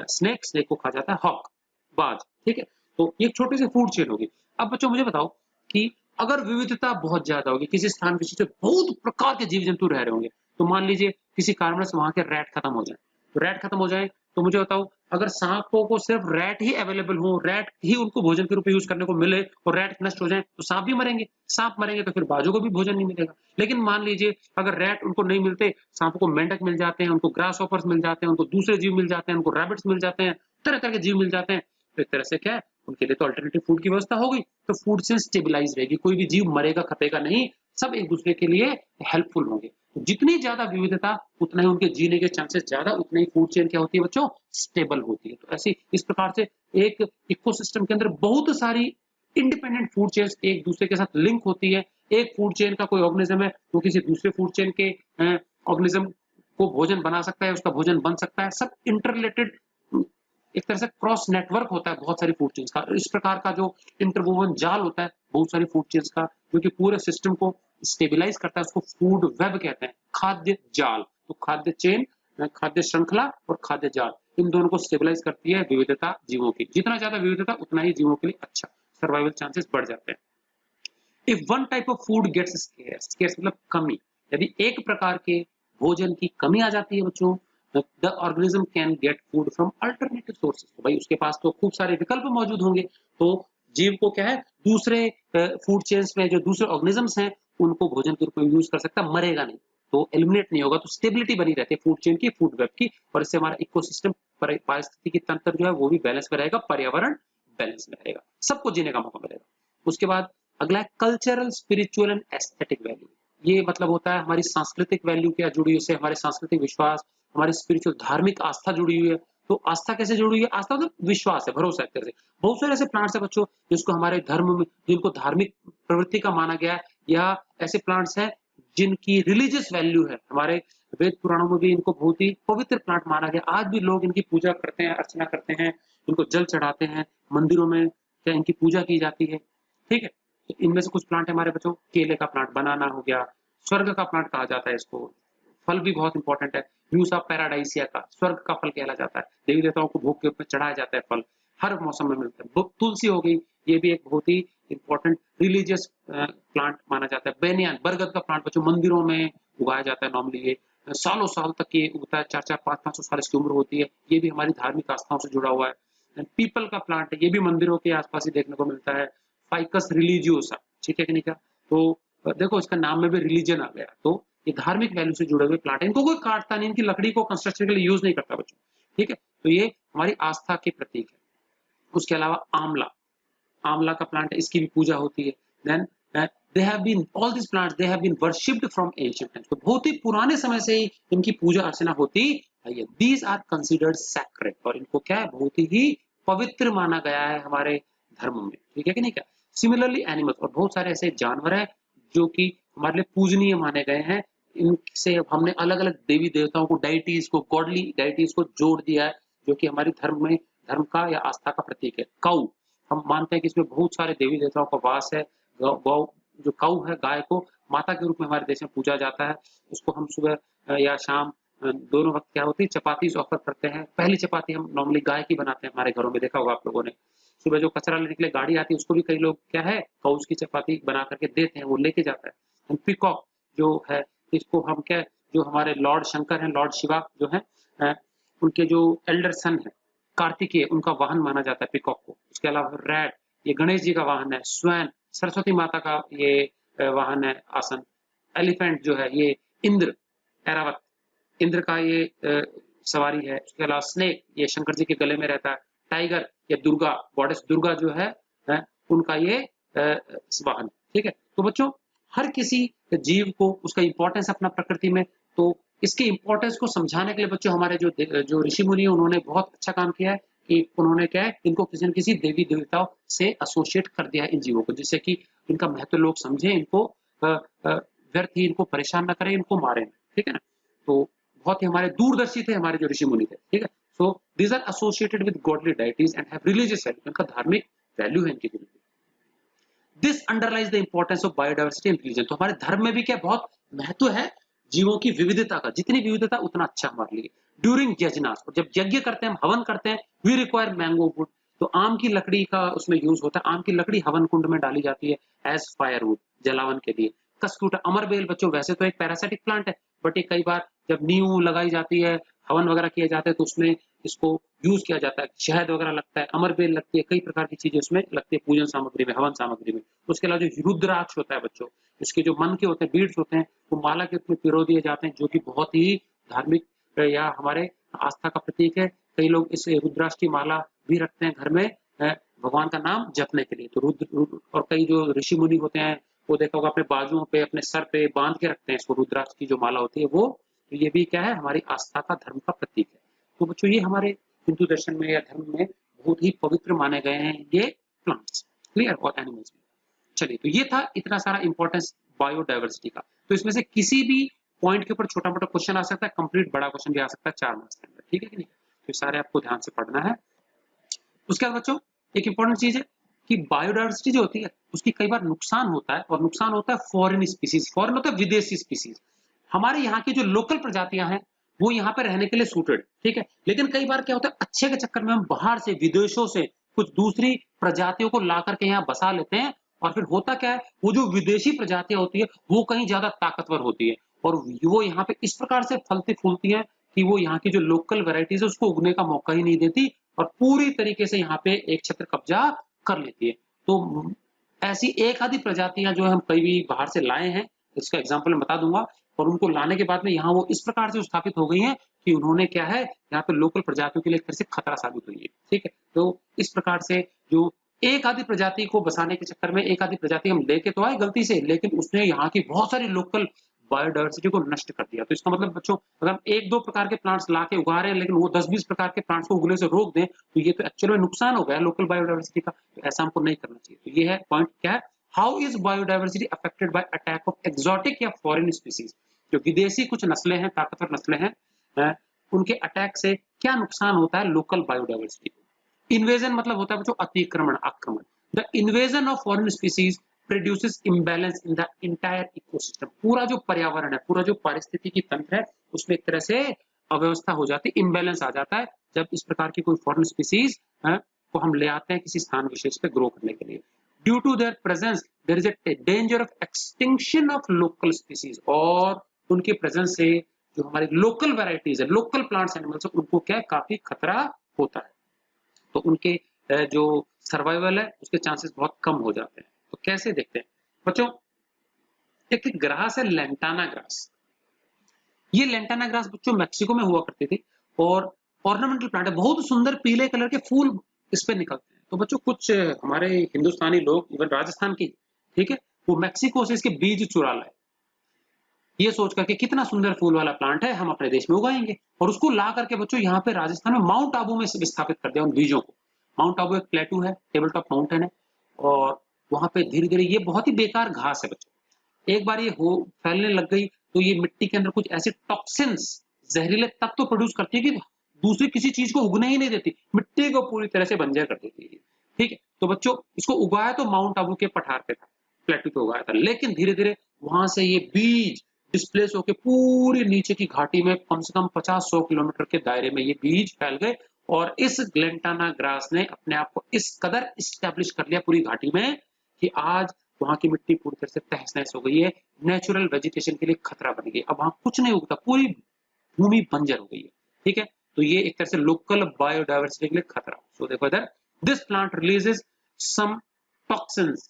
स्नेक, स्नेक को खा जाता है हॉक, बाज। ठीक है, तो ये छोटी सी फूड चेन होगी। अब बच्चों मुझे बताओ कि अगर विविधता बहुत ज्यादा होगी, किसी स्थान विशिष्ट बहुत प्रकार के जीव जंतु रह रहे होंगे, तो मान लीजिए किसी कारणवश वहां के रैट खत्म हो जाए, तो रैट खत्म हो जाए तो मुझे बताओ, अगर सांपों को सिर्फ रैट ही अवेलेबल हो, रैट ही उनको भोजन के रूप में यूज करने को मिले और रैट नष्ट हो जाए, तो सांप भी मरेंगे। सांप मरेंगे तो फिर बाजों को भी भोजन नहीं मिलेगा। लेकिन मान लीजिए अगर रैट उनको नहीं मिलते, सांपों को मेंढक मिल जाते हैं, उनको ग्रास हॉपर्स मिल जाते हैं, उनको दूसरे जीव मिल जाते हैं, उनको रैबिट्स मिल जाते हैं, तरह तरह के जीव मिल जाते हैं, तो एक तरह से क्या है, उनके लिए तो अल्टरनेटिव फूड की व्यवस्था हो गई। तो फूड चेन स्टेबलाइज रहेगी, कोई भी जीव मरेगा खपेगा नहीं, सब एक दूसरे के लिए हेल्पफुल होंगे। तो जितनी ज्यादा विविधता उतना ही उनके जीने के चांसेस ज्यादा, उतना ही फूड चेन क्या होती है बच्चों, स्टेबल होती है। तो ऐसे इस प्रकार से एक इकोसिस्टम के अंदर बहुत सारी इंडिपेंडेंट फूड चेन्स एक दूसरे के साथ लिंक होती है। एक फूड चेन का कोई ऑर्गेनिज्म है वो किसी दूसरे फूड चेन के ऑर्गेनिज्म को भोजन बना सकता है, उसका भोजन बन सकता है। सब इंटररिलेटेड, एक तरह से क्रॉस नेटवर्क होता है बहुत सारी फूड चेन्स का। इस प्रकार का जो इंटरवोवन जाल होता है बहुत सारी फूड चेन्स का, जो कि पूरे सिस्टम को स्टेबलाइज करता है, उसको फूड वेब कहते हैं, खाद्य जाल। तो खाद्य चेन, खाद्य श्रृंखला और खाद्य जाल, इन दोनों को स्टेबलाइज करती है विविधता जीवों की। जितना ज्यादा विविधता उतना ही जीवों के लिए अच्छा, सर्वाइवल चांसेस बढ़ जाते हैं। If one type of food gets scarce, scarce मतलब कमी, यदि एक प्रकार के भोजन की कमी आ जाती है बच्चों, the organism can get food from alternative sources. तो भाई उसके पास तो खूब सारे विकल्प मौजूद होंगे, तो जीव को क्या है, दूसरे फूड चेन्स में जो दूसरे ऑर्गेनिजम्स हैं उनको भोजन के रूप में यूज कर सकता है, मरेगा नहीं, तो एलिमिनेट नहीं होगा, तो स्टेबिलिटी बनी रहती है फूड चेन की, फूड वेब की, और इससे हमारा इकोसिस्टम, पारिस्थितिकी तंत्र जो है वो भी बैलेंस में रहेगा, पर्यावरण बैलेंस में रहेगा, सबको जीने का मौका मिलेगा। उसके बाद अगला है cultural, spiritual and aesthetic value. ये मतलब होता है हमारी सांस्कृतिक वैल्यू क्या जुड़ी हुई है, हमारे सांस्कृतिक विश्वास, हमारी स्पिरिचुअल धार्मिक आस्था जुड़ी हुई है। तो आस्था कैसे जुड़ी हुई है, आस्था मतलब विश्वास है, भरोसा है। बहुत सारे ऐसे प्लांट्स है बच्चों जिसको हमारे धर्म में, जिनको धार्मिक प्रवृत्ति का माना गया है, या ऐसे प्लांट्स हैं जिनकी रिलीजियस वैल्यू है। हमारे वेद पुराणों में भी इनको बहुत ही पवित्र प्लांट माना गया। आज भी लोग इनकी पूजा करते हैं, अर्चना करते हैं, इनको जल चढ़ाते हैं, मंदिरों में क्या इनकी पूजा की जाती है। ठीक है, तो इनमें से कुछ प्लांट हमारे बच्चों, केले का प्लांट, बनाना हो गया, स्वर्ग का प्लांट कहा जाता है इसको। फल भी बहुत इंपॉर्टेंट है, म्यूसा पैराडाइसिया का, स्वर्ग का फल कहला जाता है, देवी देवताओं को भोग के ऊपर चढ़ाया जाता है, फल हर मौसम में मिलता है। तुलसी हो गई, ये भी एक बहुत ही इंपॉर्टेंट रिलीजियस प्लांट माना जाता है। बेनियान, बरगद का प्लांट बच्चों मंदिरों में उगाया जाता है नॉर्मली, ये सालों साल तक ये उगता है, 4-4, 500-500 साल इसकी उम्र होती है। ये भी हमारी धार्मिक आस्थाओं से जुड़ा हुआ है। पीपल का प्लांट है, ये भी मंदिरों के आसपास ही देखने को मिलता है। फाइकस रिलीजियोसा, ठीक है कि नहीं क्या, तो देखो इसका नाम में भी रिलीजन आ गया, तो ये धार्मिक वैल्यू से जुड़े हुए प्लांट है। इनको कोई काटता नहीं, इनकी लकड़ी को कंस्ट्रक्शन के लिए यूज नहीं करता बच्चों, ठीक है, तो ये हमारी आस्था के प्रतीक है। उसके अलावा आंवला, आंवला का प्लांट है, इसकी भी पूजा होती है। Then they have been, all this plants they have been worshipped from ancient times, तो बहुत ही पुराने समय से ही इनकी पूजा अर्चना होती है। दीज आर कंसीडर्ड सैक्रेड, और इनको क्या है, बहुत ही पवित्र माना गया है हमारे धर्म में, ठीक है कि नहीं क्या। सिमिलरली एनिमल्स, और बहुत सारे ऐसे जानवर हैं जो कि हमारे लिए पूजनीय माने गए हैं। इनसे हमने अलग अलग देवी देवताओं को, डाइटीज को, गॉडली डाइटीज को जोड़ दिया है, जो कि हमारी धर्म में, धर्म का या आस्था का प्रतीक है। काऊ, हम मानते हैं कि इसमें बहुत सारे देवी देवताओं का वास है। गौ, जो काऊ है, गाय को माता के रूप में हमारे देश में पूजा जाता है। उसको हम सुबह या शाम दोनों वक्त क्या होती है, चपाती ऑफर करते हैं। पहली चपाती हम नॉर्मली गाय की बनाते हैं, हमारे घरों में देखा होगा आप लोगों ने। सुबह जो कचरा लेने के लिए गाड़ी आती है उसको भी कई लोग क्या है, काउस की चपाती बना करके देते हैं, वो लेके जाता है। पीकॉक जो है, इसको हम क्या, जो हमारे लॉर्ड शंकर हैं, लॉर्ड शिवा जो है, उनके जो एल्डर सन है कार्तिकेय, उनका वाहन माना जाता है पीकॉक को। उसके अलावा रैट, ये गणेश जी का वाहन है। स्वैन, सरस्वती माता का ये वाहन है, आसन। एलिफेंट जो है ये इंद्र, ऐरावत, इंद्र का ये सवारी है। उसके अलावा स्नेक, ये शंकर जी के गले में रहता है। टाइगर, या दुर्गा, गॉडेस दुर्गा जो है, उनका ये वाहन, ठीक है। तो बच्चों हर किसी जीव को उसका इंपॉर्टेंस अपना प्रकृति में, तो इसके इंपॉर्टेंस को समझाने के लिए बच्चों हमारे जो ऋषि मुनि उन्होंने बहुत अच्छा काम किया है कि उन्होंने क्या है, इनको किसी न किसी देवी देवताओं से एसोसिएट कर दिया है इन जीवों को, जिससे कि इनका महत्व लोग समझे, इनको व्यर्थ ही इनको परेशान ना करें, इनको मारे, ठीक है ना। तो बहुत ही हमारे दूरदर्शी थे हमारे जो ऋषि मुनि थे, ठीक है। So these are associated with godly deities and have religious value, इनका धार्मिक वैल्यू है इनकी। This underlies the importance of biodiversity and religion, तो हमारे धर्म में भी क्या बहुत महत्व है जीवों की विविधता का, जितनी विविधता उतना अच्छा हमारे लिए। ड्यूरिंग यज्ञनास, जब यज्ञ करते हैं, हम हवन करते हैं, वी रिक्वायर मैंगो वुड, तो आम की लकड़ी का उसमें यूज होता है। आम की लकड़ी हवन कुंड में डाली जाती है एज फायरवुड, जलावन के लिए। कस्कूटा, अमरबेल बच्चों वैसे तो एक पैरासिटिक प्लांट है, बट ये कई बार जब नींव लगाई जाती है, हवन वगैरह किए जाते हैं, तो उसमें इसको यूज किया जाता है। शहद वगैरह लगता है, अमरबेल लगती है, कई प्रकार की चीजें उसमें लगती है पूजन सामग्री में, हवन सामग्री में। उसके अलावा जो रुद्राक्ष होता है बच्चों, इसके जो मन के होते हैं, बीड्स होते हैं, वो माला के रूप में पिरो दिए जाते हैं, जो कि बहुत ही धार्मिक या हमारे आस्था का प्रतीक है। कई लोग इस रुद्राक्ष की माला भी रखते हैं घर में भगवान का नाम जपने के लिए। तो रुद्र और कई जो ऋषि मुनि होते हैं, वो देखा होगा अपने बाजुओं पे, अपने सर पे बांध के रखते हैं इसको, रुद्राक्ष की जो माला होती है वो। तो ये भी क्या है, हमारी आस्था का, धर्म का प्रतीक है। तो बच्चों ये हमारे हिंदू दर्शन में या धर्म में बहुत ही पवित्र माने गए हैं ये प्लांट्स, क्लियर, और एनिमल्स भी। चलिए, तो ये था इतना सारा इंपॉर्टेंस बायोडायवर्सिटी का। तो इसमें से किसी भी पॉइंट के ऊपर छोटा मोटा क्वेश्चन आ सकता है, कंप्लीट बड़ा क्वेश्चन भी आ सकता है 4 मार्क्स के अंदर, ठीक है कि नहीं। तो सारे आपको ध्यान से पढ़ना है। उसके बाद बच्चों एक इंपॉर्टेंट चीज है कि बायोडायवर्सिटी जो होती है उसकी कई बार नुकसान होता है, और नुकसान होता है फॉरेन स्पीसीज, फॉरेन होता है विदेशी स्पीसीज। हमारे यहाँ की जो लोकल प्रजातियां हैं वो यहाँ पे रहने के लिए सूटेड, ठीक है, लेकिन कई बार क्या होता है, अच्छे के चक्कर में हम बाहर से, विदेशों से कुछ दूसरी प्रजातियों को ला करके यहाँ बसा लेते हैं, और फिर होता क्या है, वो जो विदेशी प्रजातियां होती है वो कहीं ज्यादा ताकतवर होती है, और वो यहाँ पे इस प्रकार से फलती फूलती है कि वो यहाँ की जो लोकल वेराइटीज है उसको उगने का मौका ही नहीं देती, और पूरी तरीके से यहाँ पे एक छत्र कब्जा कर लेती है। तो ऐसी एक आधी प्रजातियां जो हम कई भी बाहर से लाए हैं, इसका एग्जांपल मैं बता दूंगा, और उनको लाने के बाद में यहाँ वो इस प्रकार से स्थापित हो गई हैं कि उन्होंने क्या है, यहाँ पे लोकल प्रजातियों के लिए एक तरह से खतरा साबित हुई है, ठीक है। तो इस प्रकार से जो एक आधी प्रजाति को बसाने के चक्कर में एक आधी प्रजाति हम लेके तो आए गलती से, लेकिन उसने यहाँ की बहुत सारी लोकल बायोडायवर्सिटी को नष्ट कर दिया। तो इसका मतलब बच्चों, अगर हम एक दो प्रकार के प्लांट्स ला के उगा रहे हैं लेकिन वो 10-20 प्रकार के प्लांट्स को उगने से रोक दें, तो ये तो एक्चुअली नुकसान हो गया लोकल बायोडायवर्सिटी का। तो ऐसा हमको नहीं करना चाहिए। तो ये है पॉइंट, क्या है, how is biodiversity affected by attack of exotic या फॉरेन स्पीसीज। जो विदेशी कुछ नस्लें हैं, ताकतवर नस्लें हैं, उनके अटैक से क्या नुकसान होता है लोकल बायोडायवर्सिटी को। इन्वेजन मतलब होता है बच्चों अतिक्रमण, आक्रमण। The invasion of foreign species produces imbalance in the entire ecosystem. पूरा जो पर्यावरण है, पूरा जो पारिस्थितिकी तंत्र है, उसमें एक तरह से अव्यवस्था हो जाती है, इम्बैलेंस आ जाता है, जब इस प्रकार की कोई फॉरेन स्पीसीज को हम ले आते हैं किसी स्थान विशेष पे ग्रो करने के लिए। Due to their presence there is a danger of extinction of local species. और उनके प्रेजेंस से जो हमारी लोकल वेराइटीज है, लोकल प्लांट्स एनिमल्स, उनको क्या है, काफी खतरा होता है। तो उनके जो सर्वाइवल है उसके चांसेस बहुत कम हो जाते हैं। तो कैसे देखते हैं बच्चों, एक ग्रास है लेंटाना ग्रास। ये लेंटाना ग्रास बच्चों मैक्सिको में हुआ करती थी, और ऑर्नामेंटल प्लांट है, बहुत सुंदर पीले कलर के फूल इस पे निकलते हैं। तो बच्चों कुछ हमारे हिंदुस्तानी लोग, इवन राजस्थान की, ठीक है, वो मैक्सिको से इसके बीज चुरा लाए, ये सोच करके कितना सुंदर फूल वाला प्लांट है, हम अपने देश में उगाएंगे, और उसको ला करके बच्चों यहाँ पे राजस्थान में माउंट आबू में विस्थापित कर दिया उन बीजों को। माउंट आबू एक प्लेटू है, टेबल टॉप माउंटेन है, और वहां पे धीरे धीरे ये बहुत ही बेकार घास है बच्चों। एक बार ये हो फैलने लग गई तो ये मिट्टी के अंदर कुछ ऐसे टॉक्सिन्स, जहरीले तत्व प्रोड्यूस करती है कि दूसरी किसी चीज को उगने ही नहीं देती, मिट्टी को पूरी तरह से बंजर कर देती है, ठीक है। तो बच्चों इसको उगाया तो माउंट आबू के पठार पे था, प्लेटू पे उगाया था, लेकिन धीरे धीरे वहां से ये बीज डिस्प्लेस होकर पूरी नीचे की घाटी में कम से कम 50-100 किलोमीटर के दायरे में ये बीज फैल गए, और इस लेंटाना ग्रास ने अपने आप को इस कदर इस्टेब्लिश कर लिया पूरी घाटी में कि आज वहां की मिट्टी पूरी तरह से तहस नहस हो गई है, नेचुरल वेजिटेशन के लिए खतरा बन गई। अब वहां कुछ नहीं उगता, पूरी भूमि बंजर हो गई है, ठीक है। तो ये एक तरह से लोकल बायोडायवर्सिटी के लिए खतरा। सो देखो इधर, this plant releases some toxins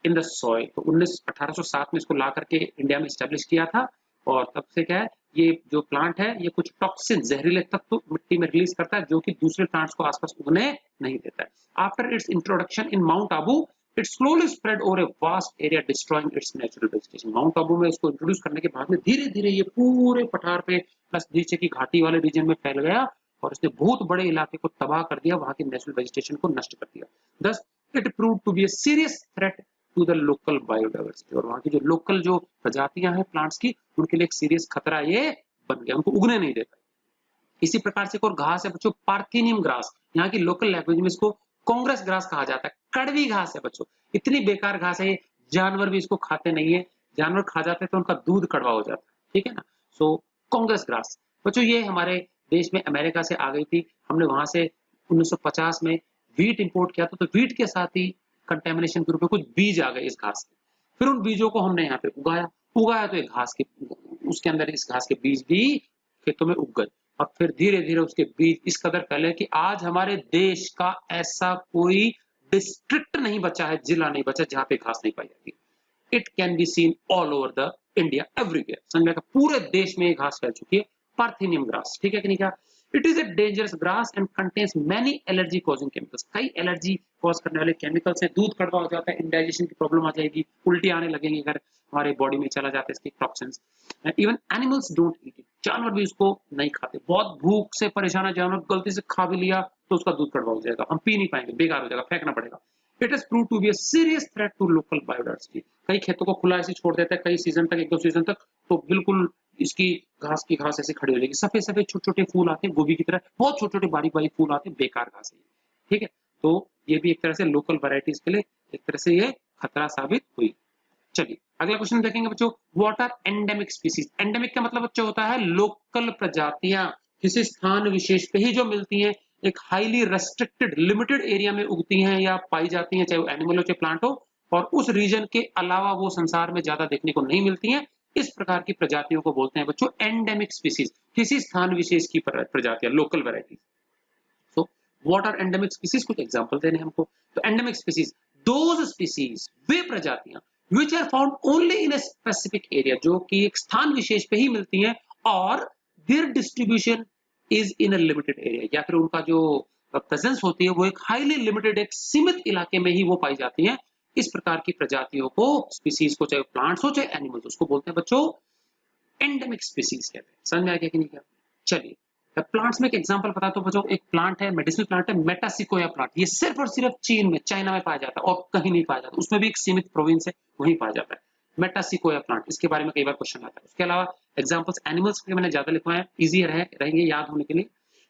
in the soil. तो 1807 में इसको ला करके इंडिया में स्टैब्लिश किया था, और तब से क्या है, ये जो प्लांट है ये कुछ टॉक्सिन, जहरीले तत्व मिट्टी में रिलीज करता है जो कि दूसरे प्लांट्स को आसपास उगने नहीं देता है। After it's introduction in mount Abu it slowly spread over a vast area destroying it's natural vegetation. Mount Abu में इसको इंट्रोड्यूस करने के बाद में धीरे धीरे ये पूरे पठार पे प्लस नीचे की घाटी वाले रीजन में फैल गया, और इसने बहुत बड़े इलाके को तबाह कर दिया, वहां की नेचुरल वेजिटेशन को नष्ट कर दिया। Thus it prove to be a serious threat to the local biodiversity. और वहां की जो लोकल जो प्रजातियां हैं प्लांट्स की, उनके लिए एक सीरियस खतरा ये बन गया, उनको उगने नहीं देता। इसी प्रकार से एक और घास है बच्चों, पार्थिनियम ग्रास। यहाँ की लोकल लैंग्वेज में इसको कांग्रेस ग्रास कहा जाता है। कड़वी घास है बच्चों, इतनी बेकार घास है, जानवर भी इसको खाते नहीं है, जानवर खा जाते हैं तो उनका दूध कड़वा हो जाता है, ठीक है ना। सो कांग्रेस ग्रास बच्चों ये हमारे देश में अमेरिका से आ गई थी, हमने वहां से 1950 में व्हीट इंपोर्ट किया था, तो व्हीट के साथ ही कंटेमिनेशन के रूप में कुछ बीज आ गए इस घास के, फिर उन बीजों को हमने यहाँ पे उगाया तो एक घास के, उसके अंदर इस घास के बीज भी खेतों में उग गए, और फिर धीरे धीरे उसके बीज इस कदर फैले कि आज हमारे देश का ऐसा कोई डिस्ट्रिक्ट नहीं बचा है, जिला नहीं बचा जहां पे घास नहीं पाई जाती। It can be seen all over the India everywhere. समझ में, पूरे देश में घास फैल चुकी है, पार्थिनियम ग्रास, ठीक है कि नहीं क्या। It is a dangerous grass and contains many allergy causing chemicals, कई एलर्जी कॉज करने वाले केमिकल्स हैं। दूध कड़वा हो जाता है, इंडाइजेशन की प्रॉब्लम आ जाएगी, उल्टी आने लगेंगी अगर हमारे बॉडी में चला जाता है इसके toxins. Even animals don't eat it, जानवर भी इसको नहीं खाते। बहुत भूख से परेशान है जानवर, गलती से खा भी लिया तो उसका दूध कड़वा हो जाएगा, हम पी नहीं पाएंगे, बेकार हो जाएगा, फेंकना पड़ेगा। It is prove to be a serious threat to local biodiversity, कई खेतों को खुला ऐसे छोड़ देते हैं कई सीजन तक, एक दो सीजन तक, तो बिल्कुल इसकी घास की घास ऐसे खड़ी हो जाएगी, सफेद सफेद छोटे छोटे फूल आते हैं गोभी की तरह, बहुत छोटे छोटे बारीक बारीक फूल आते हैं, बेकार घास है, ठीक है। तो ये भी एक तरह से लोकल वैरायटीज के लिए एक तरह से ये खतरा साबित हुई। चलिए अगला क्वेश्चन देखेंगे बच्चों, what are endemic species. Endemic का मतलब बच्चों होता है लोकल प्रजातियां, किसी स्थान विशेष पे ही जो मिलती हैं, एक हाईली रेस्ट्रिक्टेड लिमिटेड एरिया में उगती हैं या पाई जाती हैं, चाहे वो एनिमल हो चाहे प्लांट हो, और उस रीजन के अलावा वो संसार में ज्यादा देखने को नहीं मिलती हैं। इस प्रकार की प्रजातियों को बोलते हैं बच्चों एंडेमिक स्पीसीज, किसी स्थान विशेष की प्रजातियां, local variety. So what are endemic species, कुछ एग्जांपल देने हमको। तो एंडेमिक स्पीसीज दोज स्पीसीज, वे प्रजातियां which are found only in a specific area, जो कि एक स्थान विशेष पे ही मिलती हैं, और their distribution is in a limited area, या फिर उनका जो प्रेजेंस होती है वो एक हाईली लिमिटेड, एक सीमित इलाके में ही वो पाई जाती हैं। इस प्रकार की प्रजातियों को, स्पीसीज को, चाहे प्लांट्स हो चाहे एनिमल्स, उसको बोलते हैं बच्चों एंडेमिक स्पीसीज कहते हैं। समझ में आ गया कि नहीं क्या? चलिए प्लांट्स में एक एग्जांपल बताता हूं बच्चों, एक प्लांट है, मेडिसिनल प्लांट है, मेटासिकोया प्लांट। ये सिर्फ और सिर्फ चीन में, चाइना में पाया जाता है और कहीं नहीं पाया जाता, उसमें भी एक सीमित प्रोविंस है वहीं पाया जाता है मेटासिकोया प्लांट। इसके बारे में कई बार क्वेश्चन आता है। उसके अलावा एग्जांपल्स एनिमल्स के मैंने ज्यादा लिखवाए हैं, इजी रहेंगे याद होने के लिए।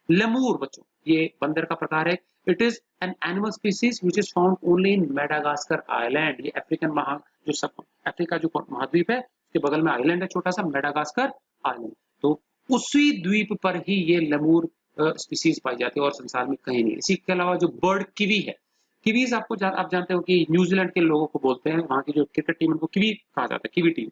लेमूर बच्चों, ये बंदर का प्रकार है। It is an animal species which is found only in Madagascar island. ये अफ्रीकन जो सब अफ्रीका जो महाद्वीप है उसके बगल में आइलैंड है छोटा सा, मेडागास्कर आइलैंड। तो उसी द्वीप पर ही ये लेमूर स्पीसीज पाई जाती है और संसार में कहीं नहीं। इसी के अलावा जो बर्ड किवी है, किवीज आपको आप जानते हो कि न्यूजीलैंड के लोगों को बोलते हैं, वहां की जो क्रिकेट टीम उनको किवी कहा जाता है, किवी टीम।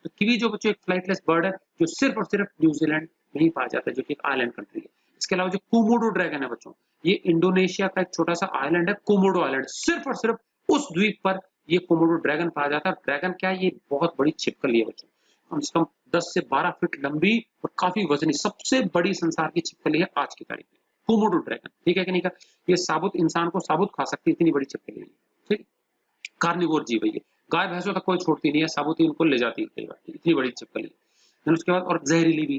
तो किवी जो बच्चों एक फ्लाइटलेस बर्ड है जो सिर्फ और सिर्फ न्यूजीलैंड में ही पाया जाता है, जो कि एक आइलैंड कंट्री है। इसके अलावा जो कोमोडो ड्रैगन है बच्चों, ये इंडोनेशिया का एक छोटा सा आइलैंड है, कोमोडो आइलैंड, सिर्फ और सिर्फ उस द्वीप पर ये कोमोडो ड्रैगन पाया जाता है। ड्रैगन क्या है? ये बहुत बड़ी छिपकली है बच्चों, कम से कम 10 से 12 फीट लंबी और काफी वजनी, सबसे बड़ी संसार की छिपकली है आज की तारीख में, कोमोडो ड्रैगन। ठीक है कि नहीं का? ये साबुत इंसान को साबुत खा सकती है, इतनी बड़ी छिपकली है। ठीक, कार्निवोर जीव है ये, गाय भैंसों तक कोई छोड़ती नहीं है, साबुत ही उनको ले जाती है कई बार, इतनी बड़ी छिपकली है। उसके बाद और जहरीली भी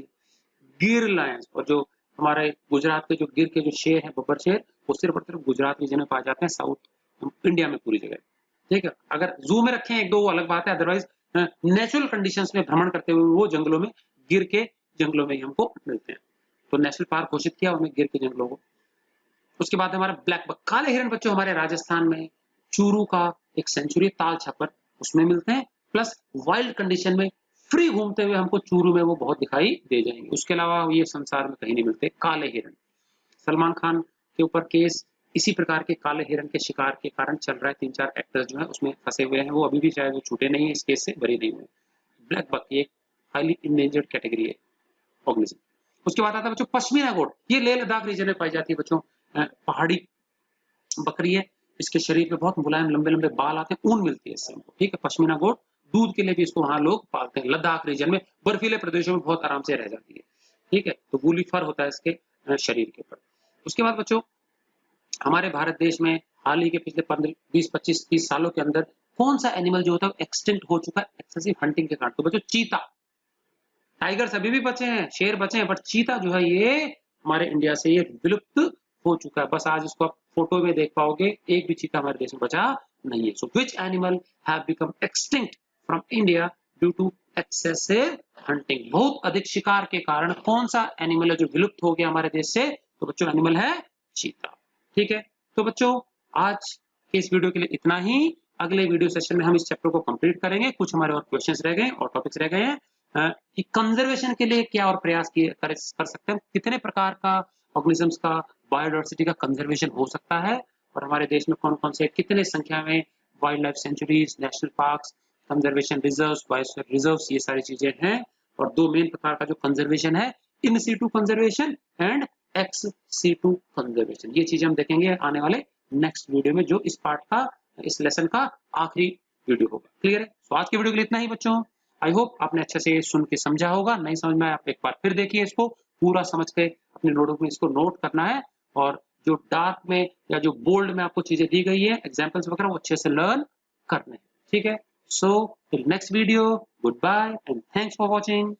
गिर लायंस, और जो हमारे गुजरात के जो गिर के जो शेर है, बब्बर शेर, वो सिर्फ और सिर्फ गुजरात रीजन में पाए जाते हैं, साउथ इंडिया में पूरी जगह। ठीक है, अगर जू में रखे हैं एक दो वो अलग बात है, अदरवाइज नेचुरल कंडीशंस में भ्रमण करते हुए वो जंगलों में, गिर के जंगलों में ही हमको मिलते हैं। तो नेशनल पार्क घोषित किया उन्होंने गिर के जंगलों को। उसके बाद हमारा ब्लैक बक, काले हिरण बच्चों हमारे राजस्थान में, चूरू का एक सेंचुरी ताल छापर, उसमें मिलते हैं। प्लस वाइल्ड कंडीशन में फ्री घूमते हुए हमको चूरू में वो बहुत दिखाई दे जाएंगे। उसके अलावा ये संसार में कहीं नहीं मिलते काले हिरण। सलमान खान के ऊपर केस इसी प्रकार के काले हिरण के शिकार के कारण चल रहा है, 3-4 एक्टर्स जो है उसमें फंसे हुए हैं, वो अभी भी शायद वो छूटे नहीं है, इस केस से बरी नहीं हुए। ब्लैक बक ये हाईली इंडेंजर्ड कैटेगरी है ऑर्गेनिज्म। उसके बाद आता है बच्चों पश्मीना गोट, ये लेह लद्दाख रीजन में पाई जाती है बच्चों, पहाड़ी बकरी है, इसके शरीर पे बहुत मुलायम लंबे लंबे बाल आते हैं, ऊन मिलती है इससे हमको। ठीक है, पश्मीना गोट, दूध के लिए भी इसको वहां लोग पालते हैं, लद्दाख रीजन में बर्फीले प्रदेशों में बहुत आराम से रह जाती है। ठीक है, तो वूली फर होता है इसके शरीर के ऊपर। उसके बाद बच्चों हमारे भारत देश में हाल ही के पिछले 20-25-30 सालों के अंदर कौन सा एनिमल जो होता है एक्सटिंक्ट हो चुका है एक्सेसिव हंटिंग के कारण? तो बच्चों चीता। टाइगर्स अभी भी बचे हैं, शेर बचे हैं, बट चीता जो है ये हमारे इंडिया से ये विलुप्त हो चुका है। बस आज इसको आप फोटो में देख पाओगे, एक भी चीता हमारे देश में बचा नहीं है। So which animal have become extinct from India due to excessive hunting? बहुत अधिक शिकार के कारण कौन सा एनिमल है जो विलुप्त हो गया हमारे देश से? तो बच्चों एनिमल है चीता। ठीक है, तो बच्चों आज के इस वीडियो के लिए इतना ही। अगले वीडियो सेशन में हम इस चैप्टर को कंप्लीट करेंगे। कुछ हमारे और क्वेश्चंस रह गए और टॉपिक्स रह गए हैं कि कंजर्वेशन के लिए क्या और प्रयास कर सकते हैं, कितने प्रकार का ऑर्गेनिजम्स का, बायोडायवर्सिटी का कंजर्वेशन हो सकता है, और हमारे देश में कौन कौन से कितने संख्या में wild life sanctuaries, national parks, conservation reserves, biosphere reserves, ये सारी चीजें हैं। और दो मेन प्रकार का जो कंजर्वेशन है, in situ conservation and ex situ conservation, ये चीजें हम देखेंगे आने वाले नेक्स्ट वीडियो में, जो इस पार्ट का, इस लेसन का आखिरी वीडियो होगा। क्लियर है? तो आज के वीडियो के लिए इतना ही बच्चों। आई होप आपने अच्छे से सुन के समझा होगा, नहीं समझ में आप एक बार फिर देखिए इसको, पूरा समझ के अपने नोटबुक में इसको नोट करना है, और जो डार्क में या जो बोल्ड में आपको चीजें दी गई है एग्जाम्पल्स वगैरह वो अच्छे से लर्न करने हैं। ठीक है, so till next video, good bye and thanks for watching.